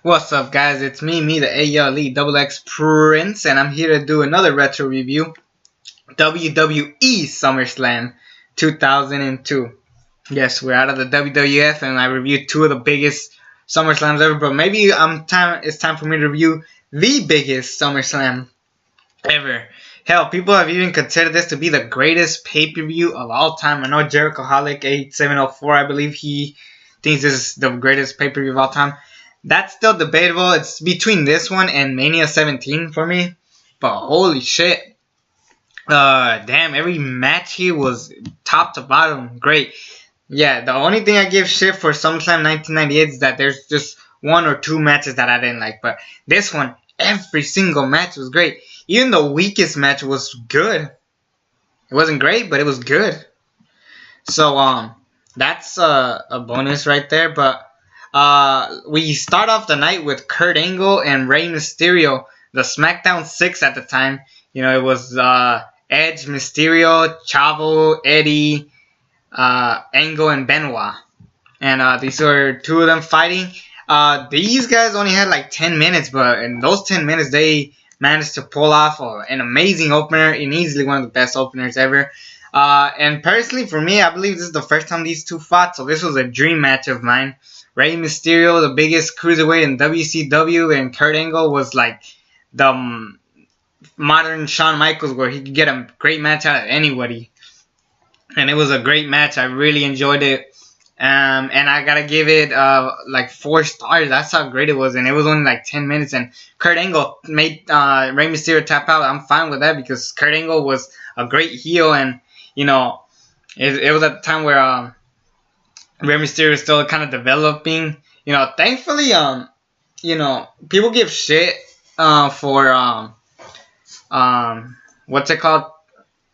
What's up, guys? It's me, the ALE Double X Prince, and I'm here to do another retro review. WWE SummerSlam 2002. Yes, we're out of the WWF, and I reviewed two of the biggest SummerSlams ever. But maybe it's time for me to review the biggest SummerSlam ever. Hell, people have even considered this to be the greatest pay-per-view of all time. I know Jerichoholic 8704, I believe he thinks this is the greatest pay-per-view of all time. That's still debatable. It's between this one and Mania 17 for me. But holy shit. Damn, every match here was top to bottom great. Yeah, the only thing I give shit for SummerSlam 1998 is that there's just one or two matches that I didn't like. But this one, every single match was great. Even the weakest match was good. It wasn't great, but it was good. So, that's a bonus right there. But we start off the night with Kurt Angle and Rey Mysterio, the SmackDown 6 at the time. You know, it was Edge, Mysterio, Chavo, Eddie, Angle, and Benoit. And these were two of them fighting. These guys only had like 10 minutes, but in those 10 minutes, they managed to pull off an amazing opener and easily one of the best openers ever. And personally, for me, I believe this is the first time these two fought, so this was a dream match of mine. Rey Mysterio, the biggest cruiserweight in WCW, and Kurt Angle was like the modern Shawn Michaels, where he could get a great match out of anybody. And it was a great match. I really enjoyed it. And I gotta give it like 4 stars. That's how great it was. And it was only like 10 minutes. And Kurt Angle made Rey Mysterio tap out. I'm fine with that because Kurt Angle was a great heel. And, you know, it was at the time where Rey Mysterio is still kind of developing. You know, thankfully, you know, people give shit for what's it called?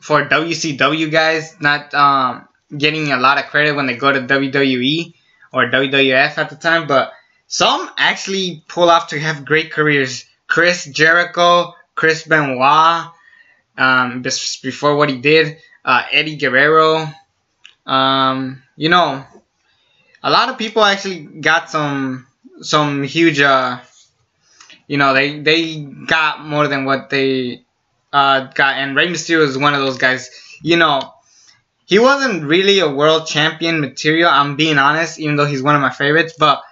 For WCW guys not getting a lot of credit when they go to WWE or WWF at the time, but some actually pull off to have great careers. Chris Jericho, Chris Benoit, just before what he did, Eddie Guerrero, you know. A lot of people actually got some huge, you know, they got more than what they got. And Rey Mysterio is one of those guys. You know, he wasn't really a world champion material, I'm being honest, even though he's one of my favorites. But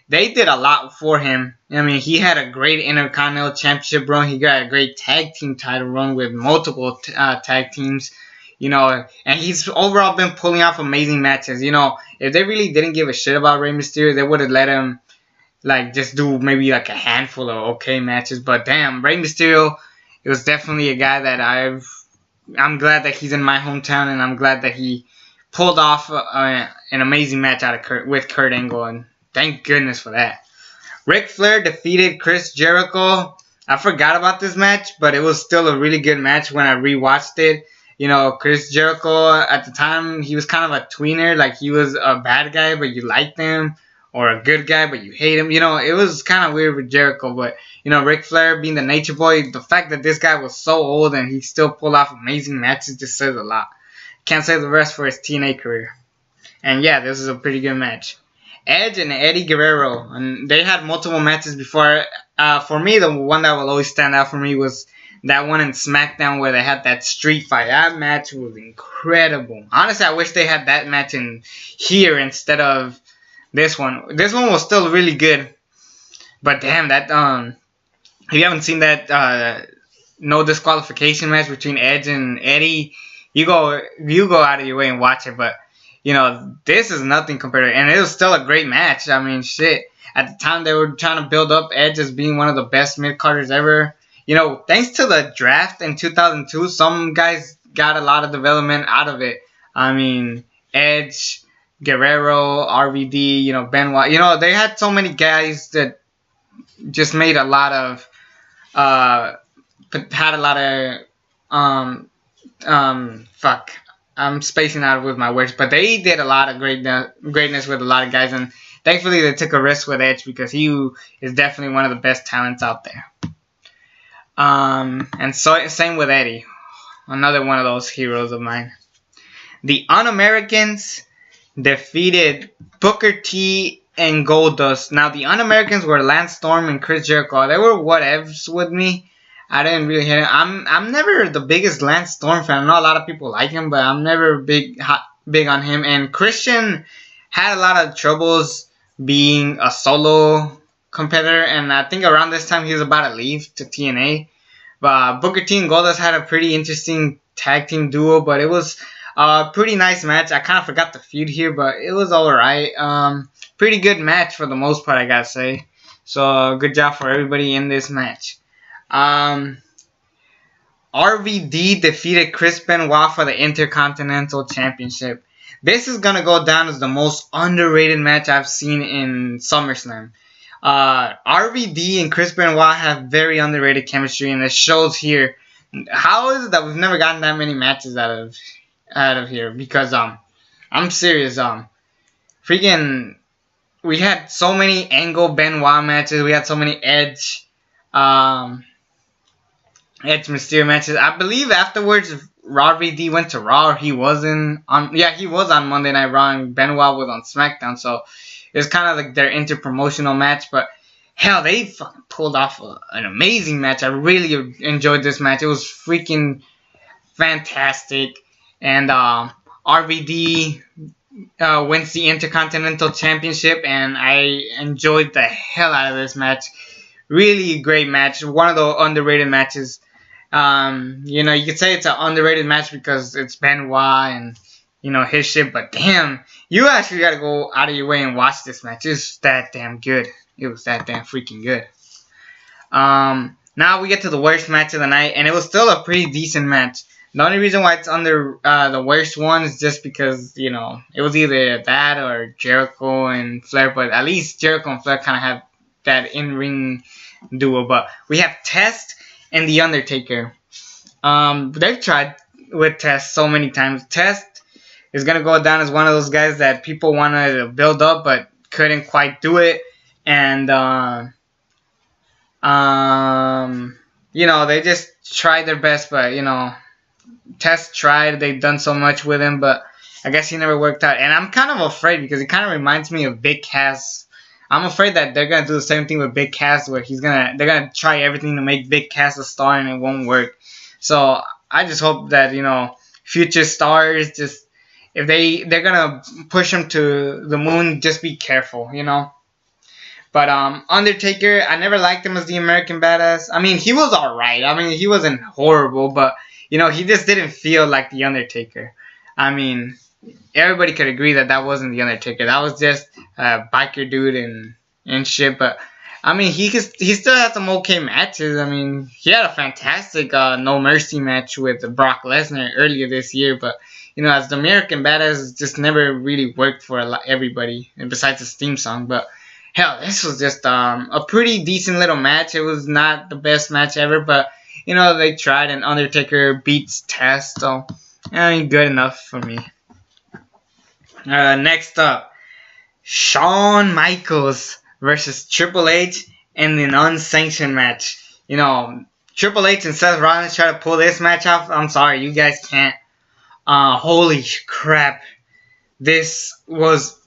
they did a lot for him. I mean, he had a great Intercontinental Championship run. He got a great tag team title run with multiple tag teams. You know, and he's overall been pulling off amazing matches. You know, if they really didn't give a shit about Rey Mysterio, they would have let him, like, just do maybe like a handful of okay matches. But damn, Rey Mysterio, it was definitely a guy that I'm glad that he's in my hometown, and I'm glad that he pulled off an amazing match with Kurt Angle, and thank goodness for that. Ric Flair defeated Chris Jericho. I forgot about this match, but it was still a really good match when I rewatched it. You know, Chris Jericho, at the time, he was kind of a tweener. Like, he was a bad guy, but you liked him. Or a good guy, but you hate him. You know, it was kind of weird with Jericho. But, you know, Ric Flair being the Nature Boy, the fact that this guy was so old and he still pulled off amazing matches just says a lot. Can't say the rest for his TNA career. And, yeah, this is a pretty good match. Edge and Eddie Guerrero. And they had multiple matches before. For me, the one that will always stand out for me was that one in SmackDown where they had that street fight. That match was incredible. Honestly, I wish they had that match in here instead of this one. This one was still really good. But damn, that if you haven't seen that no disqualification match between Edge and Eddie, you go out of your way and watch it. But you know, this is nothing compared to it. And it was still a great match. I mean, shit. At the time, they were trying to build up Edge as being one of the best mid-carders ever. You know, thanks to the draft in 2002, some guys got a lot of development out of it. I mean, Edge, Guerrero, RVD, you know, Benoit. You know, they had so many guys that just made a lot of, had a lot of, fuck. I'm spacing out with my words. But they did a lot of greatness with a lot of guys. And thankfully, they took a risk with Edge because he is definitely one of the best talents out there. And so same with Eddie, another one of those heroes of mine. The Un-Americans defeated Booker T and Goldust. Now the Un-Americans were Lance Storm and Chris Jericho. They were whatevs with me. I didn't really hit it. I'm never the biggest Lance Storm fan. I know a lot of people like him, but I'm never big on him. And Christian had a lot of troubles being a solo competitor, and I think around this time he was about to leave to TNA. But Booker T and Goldust had a pretty interesting tag team duo, but it was a pretty nice match. I kind of forgot the feud here, but it was alright. Pretty good match for the most part, I gotta say. So good job for everybody in this match. RVD defeated Chris Benoit for the Intercontinental Championship. This is gonna go down as the most underrated match I've seen in SummerSlam. RVD and Chris Benoit have very underrated chemistry, and it shows here. How is it that we've never gotten that many matches out of here? Because I'm serious. Freaking, we had so many Angle Benoit matches. We had so many Edge Mysterio matches. I believe afterwards RVD went to Raw. Or he was he was on Monday Night Raw, and Benoit was on SmackDown. So it was kind of like their inter-promotional match. But hell, they fucking pulled off an amazing match. I really enjoyed this match. It was freaking fantastic. And RVD wins the Intercontinental Championship, and I enjoyed the hell out of this match. Really great match. One of the underrated matches. You know, you could say it's an underrated match because it's Benoit and, you know, his shit. But damn, you actually got to go out of your way and watch this match. It's that damn good. It was that damn freaking good. Now we get to the worst match of the night, and it was still a pretty decent match. The only reason why it's under the worst one is just because, you know, it was either that or Jericho and Flair. But at least Jericho and Flair kind of have that in-ring duo. But we have Test and The Undertaker. They've tried with Test so many times. Test is going to go down as one of those guys that people wanted to build up but couldn't quite do it. And, you know, they just tried their best, but, you know, Test tried. They've done so much with him, but I guess he never worked out. And I'm kind of afraid because it kind of reminds me of Big Cass. I'm afraid that they're gonna do the same thing with Big Cass, where they're gonna try everything to make Big Cass a star, and it won't work. So I just hope that, you know, future stars, just if they're gonna push him to the moon, just be careful, you know. But Undertaker, I never liked him as the American Badass. I mean, he was alright. I mean, he wasn't horrible, but, you know, he just didn't feel like the Undertaker. I mean, everybody could agree that that wasn't the Undertaker. That was just a biker dude and shit. But I mean, he still had some okay matches. I mean, he had a fantastic No Mercy match with Brock Lesnar earlier this year. But, you know, as the American Badass, it just never really worked for everybody, and besides his theme song. But hell, this was just a pretty decent little match. It was not the best match ever, but, you know, they tried, and Undertaker beats Test. So, I mean, good enough for me. Next up, Shawn Michaels versus Triple H in an unsanctioned match. You know, Triple H and Seth Rollins try to pull this match off. I'm sorry, you guys can't. Holy crap. This was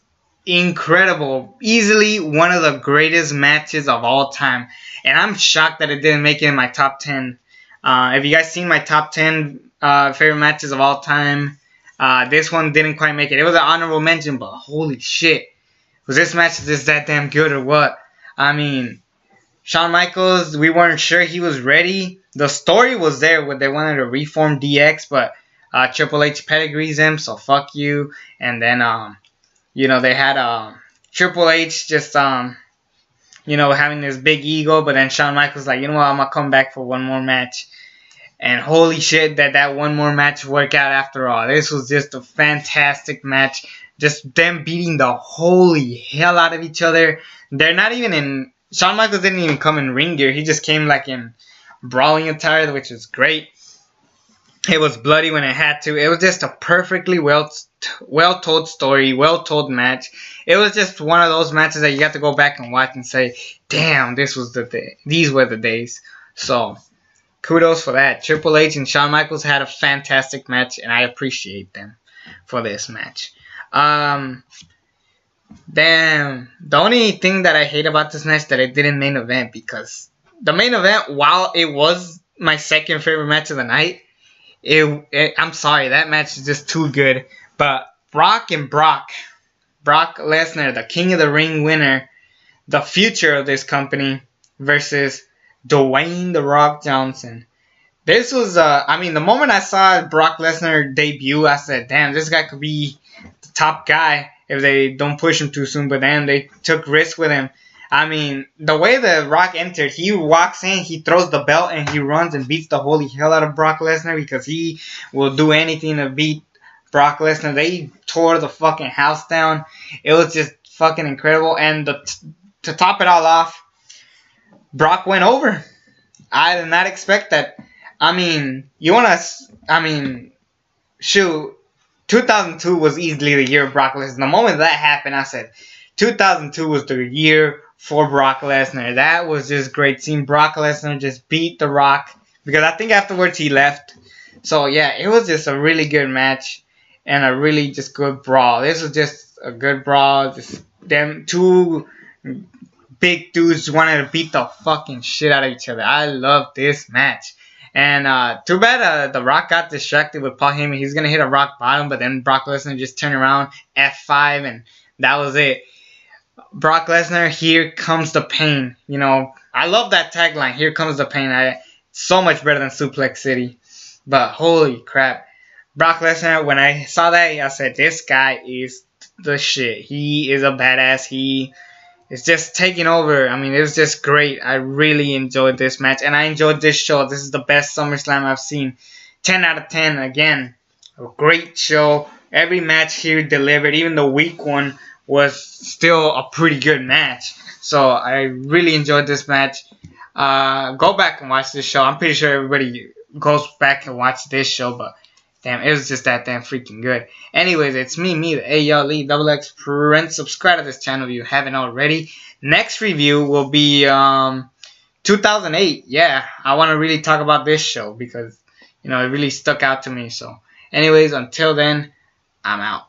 incredible. Easily one of the greatest matches of all time. And I'm shocked that it didn't make it in my top 10. If you guys seen my top 10 favorite matches of all time, this one didn't quite make it. It was an honorable mention, but holy shit. Was this match just that damn good or what? I mean, Shawn Michaels, we weren't sure he was ready. The story was there where they wanted to reform DX, but Triple H pedigrees him, so fuck you. And then, you know, they had Triple H just, you know, having this big ego, but then Shawn Michaels like, you know what, I'm going to come back for one more match. And holy shit, that one more match worked out after all. This was just a fantastic match. Just them beating the holy hell out of each other. They're not even in... Shawn Michaels didn't even come in ring gear. He just came like in brawling attire, which was great. It was bloody when it had to. It was just a perfectly well-told story, well-told match. It was just one of those matches that you have to go back and watch and say, damn, this was the day. These were the days. So, kudos for that. Triple H and Shawn Michaels had a fantastic match, and I appreciate them for this match. Damn. The only thing that I hate about this match that it didn't main event, because the main event, while it was my second favorite match of the night, I'm sorry, that match is just too good. But Brock Lesnar, the King of the Ring winner, the future of this company, versus Dwayne The Rock Johnson. This was, the moment I saw Brock Lesnar debut, I said, damn, this guy could be the top guy if they don't push him too soon. But then they took risks with him. I mean, the way The Rock entered, he walks in, he throws the belt, and he runs and beats the holy hell out of Brock Lesnar, because he will do anything to beat Brock Lesnar. They tore the fucking house down. It was just fucking incredible. And to top it all off, Brock went over. I did not expect that. Shoot, 2002 was easily the year of Brock Lesnar. The moment that happened, I said, 2002 was the year for Brock Lesnar. That was just great seeing Brock Lesnar just beat The Rock, because I think afterwards he left. So yeah, it was just a really good match and a really just good brawl. This was just a good brawl. Just them two big dudes wanted to beat the fucking shit out of each other. I love this match. And too bad The Rock got distracted with Paul Heyman. He's going to hit a rock bottom, but then Brock Lesnar just turned around, F5, and that was it. Brock Lesnar, here comes the pain. You know, I love that tagline, here comes the pain. So much better than Suplex City. But holy crap. Brock Lesnar, when I saw that, I said, this guy is the shit. He is a badass. He is just taking over. I mean, it was just great. I really enjoyed this match, and I enjoyed this show. This is the best SummerSlam I've seen. 10 out of 10. Again, a great show. Every match here delivered. Even the weak one was still a pretty good match. So I really enjoyed this match. Go back and watch this show. I'm pretty sure everybody goes back and watch this show, but damn, it was just that damn freaking good. Anyways, it's me, the ALE Double X Prince. Subscribe to this channel if you haven't already. Next review will be 2008. Yeah, I want to really talk about this show because, you know, it really stuck out to me. So, anyways, until then, I'm out.